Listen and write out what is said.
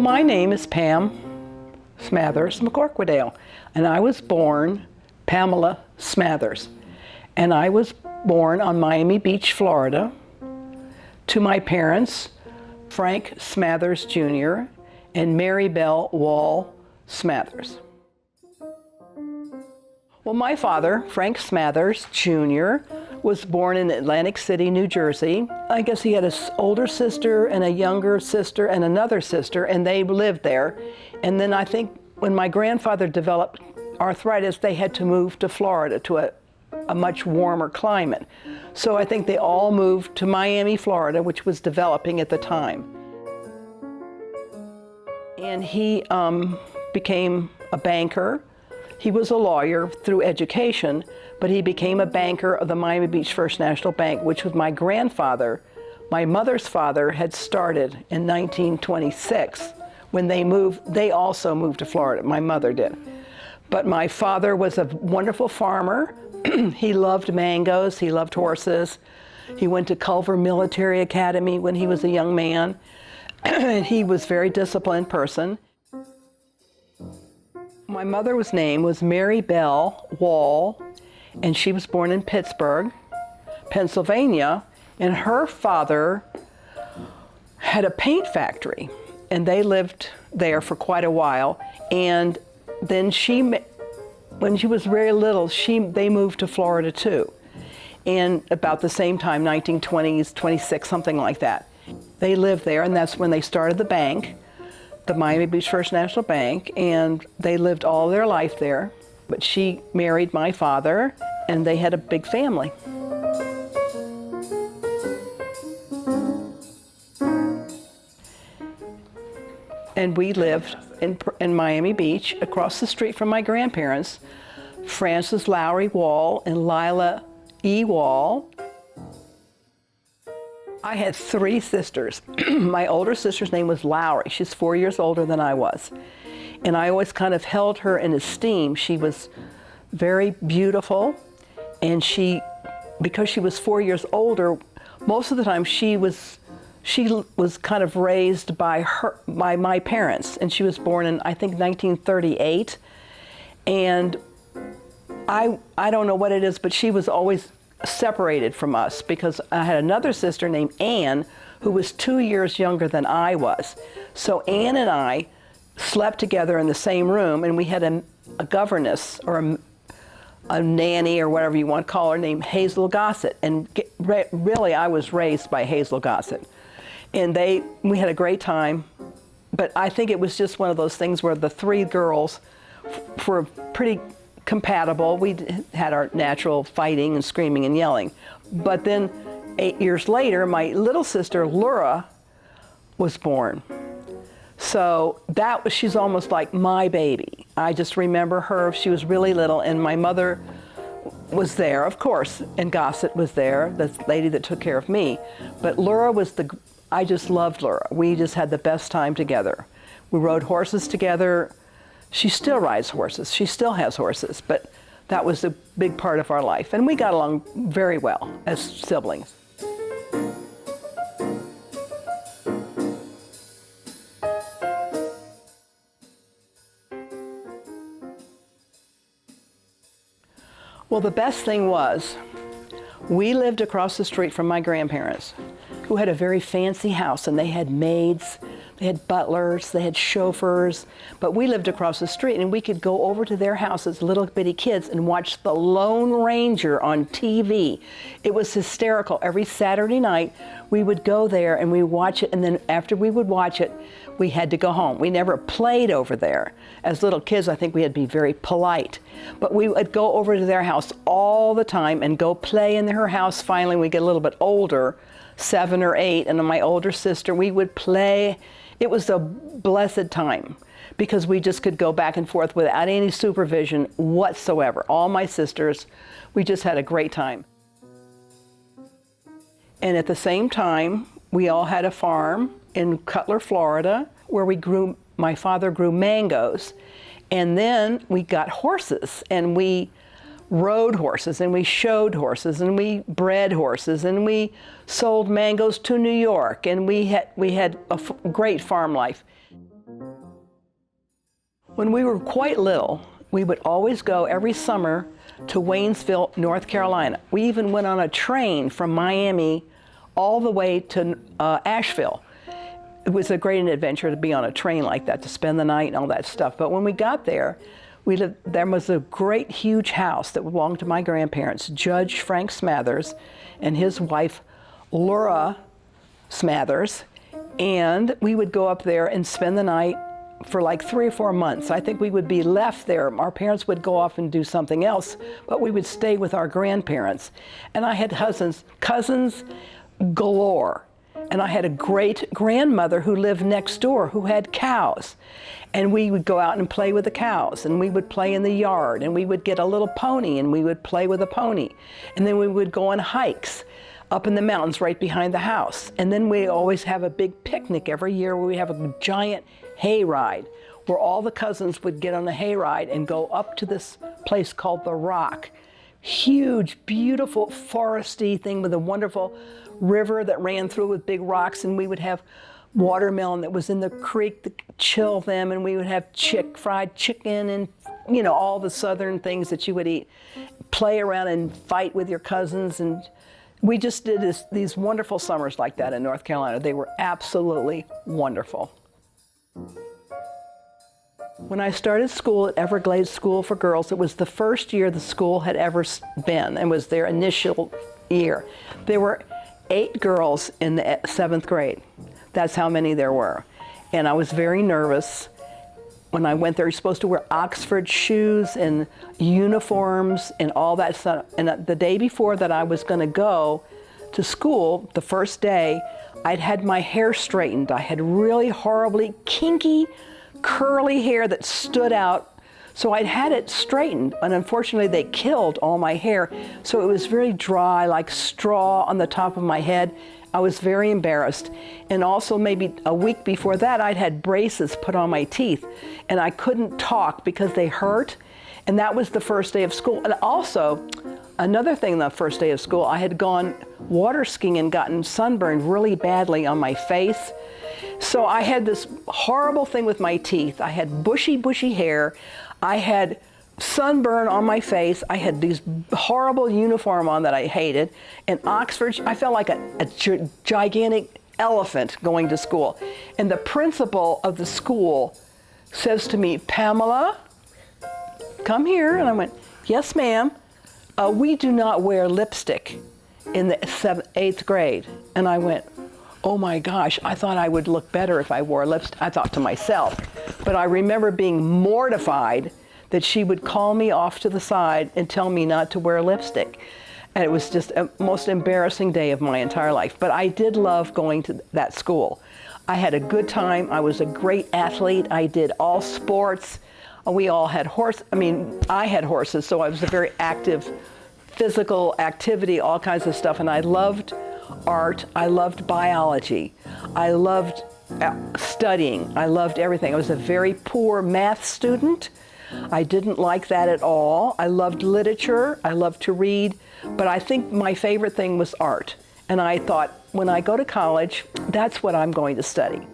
my name is Pam Smathers MacCourquodale, and I was born Pamela Smathers. And I was born on Miami Beach, Florida, to my parents, Frank Smathers Jr. and Mary Bell Wall Smathers. Well, my father, Frank Smathers Jr., was born in Atlantic City, New Jersey. I guess he had an older sister and a younger sister and another sister, and they lived there. And then I think when my grandfather developed arthritis, they had to move to Florida to a much warmer climate. So I think they all moved to Miami, Florida, which was developing at the time. And he became a banker. He was a lawyer through education, but he became a banker of the Miami Beach First National Bank, which was my grandfather. My mother's father had started in 1926. When they moved, they also moved to Florida, my mother did. But my father was a wonderful farmer. He loved mangoes, he loved horses. He went to Culver Military Academy when he was a young man. And he was a very disciplined person. My mother's name was Mary Bell Wall, and she was born in Pittsburgh, Pennsylvania, and her father had a paint factory, and they lived there for quite a while. And then when she was very little, they moved to Florida too. And about the same time, 1920s, 26, something like that. They lived there, and that's when they started the bank, the Miami Beach First National Bank, and they lived all their life there. But she married my father, and they had a big family. And we lived in Miami Beach, across the street from my grandparents, Frances Lowry Wall and Lila E. Wall. I had 3 sisters. My older sister's name was Lowry. She's 4 years older than I was. And I always kind of held her in esteem. She was very beautiful, and because she was 4 years older, most of the time she was kind of raised by my parents, and she was born in, I think, 1938. And I don't know what it is, but she was always separated from us, because I had another sister named Anne who was 2 years younger than I was. So Anne and I slept together in the same room, and we had a governess, or a nanny, or whatever you want to call her, named Hazel Gossett. And really, I was raised by Hazel Gossett. And we had a great time, but I think it was just one of those things where the 3 girls were pretty compatible. We had our natural fighting and screaming and yelling. But then 8 years later, my little sister, Laura, was born. So she's almost like my baby. I just remember her. She was really little, and my mother was there, of course, and Gossett was there, the lady that took care of me. But Laura I just loved Laura. We just had the best time together. We rode horses together. She still rides horses. She still has horses, but that was a big part of our life. And we got along very well as siblings. Well, the best thing was, we lived across the street from my grandparents, who had a very fancy house, and they had maids, they had butlers, they had chauffeurs, but we lived across the street, and we could go over to their house as little bitty kids and watch The Lone Ranger on TV. It was hysterical. Every Saturday night, we would go there and we'd watch it, and then after we would watch it, we had to go home. We never played over there. As little kids, I think we had to be very polite. But we would go over to their house all the time and go play in her house. Finally, we get a little bit older, 7 or 8, and then my older sister, we would play. It was a blessed time, because we just could go back and forth without any supervision whatsoever. All my sisters, we just had a great time. And at the same time, we all had a farm in Cutler, Florida, where my father grew mangoes. And then we got horses, and we rode horses, and we showed horses, and we bred horses, and we sold mangoes to New York, and we had a great farm life. When we were quite little, we would always go every summer to Waynesville, North Carolina. We even went on a train from Miami all the way to Asheville. It was a great adventure to be on a train like that, to spend the night and all that stuff. But when we got there, there was a great huge house that belonged to my grandparents, Judge Frank Smathers and his wife, Laura Smathers. And we would go up there and spend the night for like 3 or 4 months. I think we would be left there. Our parents would go off and do something else, but we would stay with our grandparents. And I had cousins galore. And I had a great grandmother who lived next door who had cows. And we would go out and play with the cows, and we would play in the yard, and we would get a little pony and we would play with a pony. And then we would go on hikes up in the mountains right behind the house. And then we always have a big picnic every year where we have a giant hayride where all the cousins would get on the hayride and go up to this place called The Rock. Huge, beautiful, foresty thing with a wonderful river that ran through with big rocks, and we would have watermelon that was in the creek to chill them, and we would have fried chicken and, you know, all the southern things that you would eat. Play around and fight with your cousins, and we just did these wonderful summers like that in North Carolina. They were absolutely wonderful. When I started school at Everglades School for Girls, it was the first year the school had ever been, and was their initial year. There were 8 girls in the 7th grade. That's how many there were. And I was very nervous. When I went there, you're supposed to wear Oxford shoes and uniforms and all that stuff. And the day before that I was going to go to school, the first day, I'd had my hair straightened. I had really horribly kinky, curly hair that stood out. So I'd had it straightened, and unfortunately they killed all my hair. So it was very dry, like straw on the top of my head. I was very embarrassed. And also maybe a week before that, I'd had braces put on my teeth, and I couldn't talk because they hurt. And that was the first day of school. And also, another thing the first day of school, I had gone water skiing and gotten sunburned really badly on my face. So I had this horrible thing with my teeth. I had bushy, bushy hair. I had sunburn on my face. I had these horrible uniform on that I hated. And Oxford, I felt like a gigantic elephant going to school. And the principal of the school says to me, "Pamela, come here." And I went, "Yes, ma'am. We do not wear lipstick in the 8th grade. And I went, "Oh my gosh, I thought I would look better if I wore lipstick." I thought to myself. But I remember being mortified that she would call me off to the side and tell me not to wear lipstick. And it was just a most embarrassing day of my entire life. But I did love going to that school. I had a good time. I was a great athlete. I did all sports. We all had I had horses, so I was a very active physical activity, all kinds of stuff. And I loved art. I loved biology. I loved studying. I loved everything. I was a very poor math student. I didn't like that at all. I loved literature. I loved to read. But I think my favorite thing was art. And I thought, when I go to college, that's what I'm going to study.